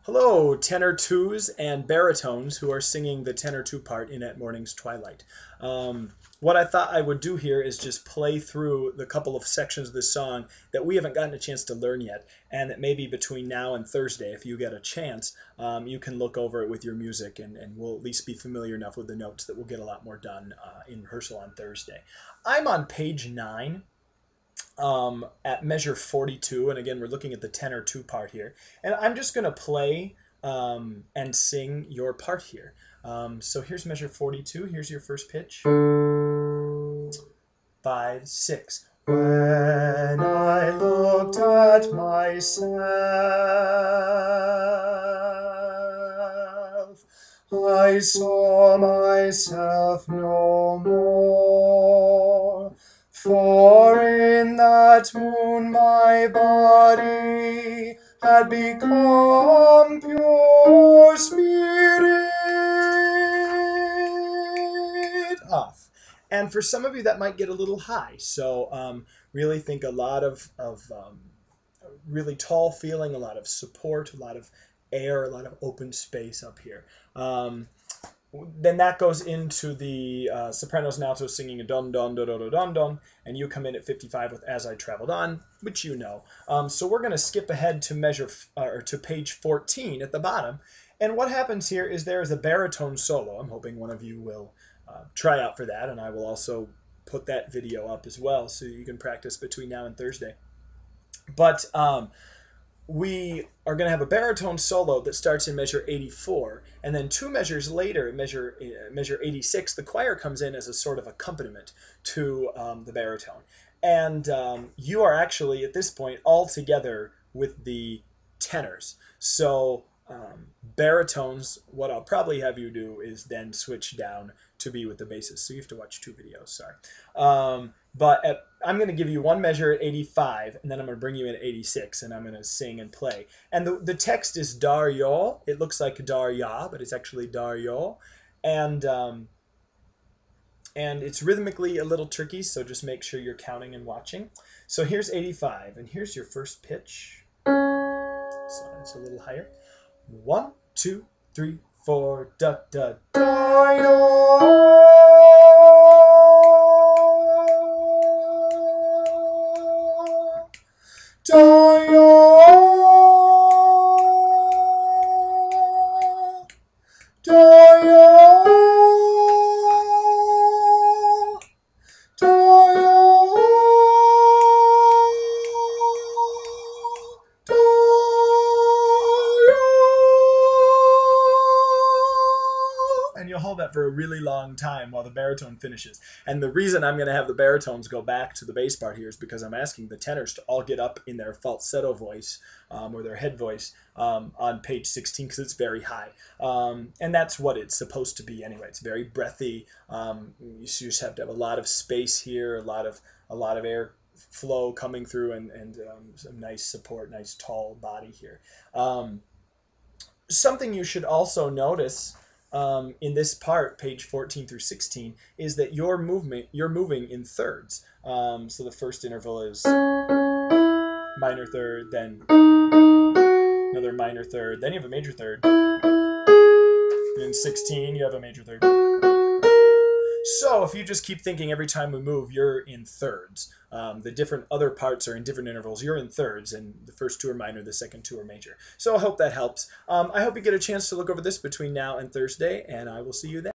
Hello, tenor twos and baritones who are singing the tenor two part in At Morning's Twilight. What I thought I would do here is just play through the couple of sections of this song that we haven't gotten a chance to learn yet, and that maybe between now and Thursday, if you get a chance, you can look over it with your music, and we'll at least be familiar enough with the notes that we'll get a lot more done in rehearsal on Thursday. I'm on page 9. At measure 42, and again we're looking at the tenor 2 part here, and I'm just going to play and sing your part here. So here's measure 42. Here's your first pitch. 5, 6. When I looked at myself, I saw myself no more. For in that moon my body had become pure spirit. Off. And for some of you that might get a little high. So really think a lot of really tall feeling, a lot of support, a lot of air, a lot of open space up here. Then that goes into the sopranos and altos singing a don don do do do don don, and you come in at 55 with As I Traveled On, which you know. So we're going to skip ahead to to page 14 at the bottom, and what happens here is there is a baritone solo. I'm hoping one of you will try out for that, and I will also put that video up as well so you can practice between now and Thursday. But we are going to have a baritone solo that starts in measure 84, and then 2 measures later, measure 86, the choir comes in as a sort of accompaniment to the baritone. And you are actually, at this point, all together with the tenors. So baritones, what I'll probably have you do is then switch down to be with the basses. So you have to watch 2 videos, sorry. But I'm going to give you one measure at 85, and then I'm going to bring you in at 86, and I'm going to sing and play. And the text is dar yo. It looks like dar ya, but it's actually dar yo. And it's rhythmically a little tricky, so just make sure you're counting and watching. So here's 85, and here's your first pitch. So it's a little higher. 1, 2, 3, 4, da da da yo. Da yo, da yo, da yo, da yo. And you'll hold that for a really long time while the baritone finishes. And the reason I'm going to have the baritones go back to the bass part here is because I'm asking the tenors to all get up in their falsetto voice or their head voice on page 16 because it's very high. And that's what it's supposed to be anyway. It's very breathy. You just have to have a lot of space here, a lot of air flow coming through, and some nice support, nice tall body here. Something you should also notice in this part, page 14 through 16, is that you're moving in thirds. So the first interval is minor third, then another minor third, then you have a major third. In 16, you have a major third. So if you just keep thinking every time we move, you're in thirds. The different other parts are in different intervals. You're in thirds, and the first 2 are minor, the second 2 are major. So I hope that helps. I hope you get a chance to look over this between now and Thursday, and I will see you then.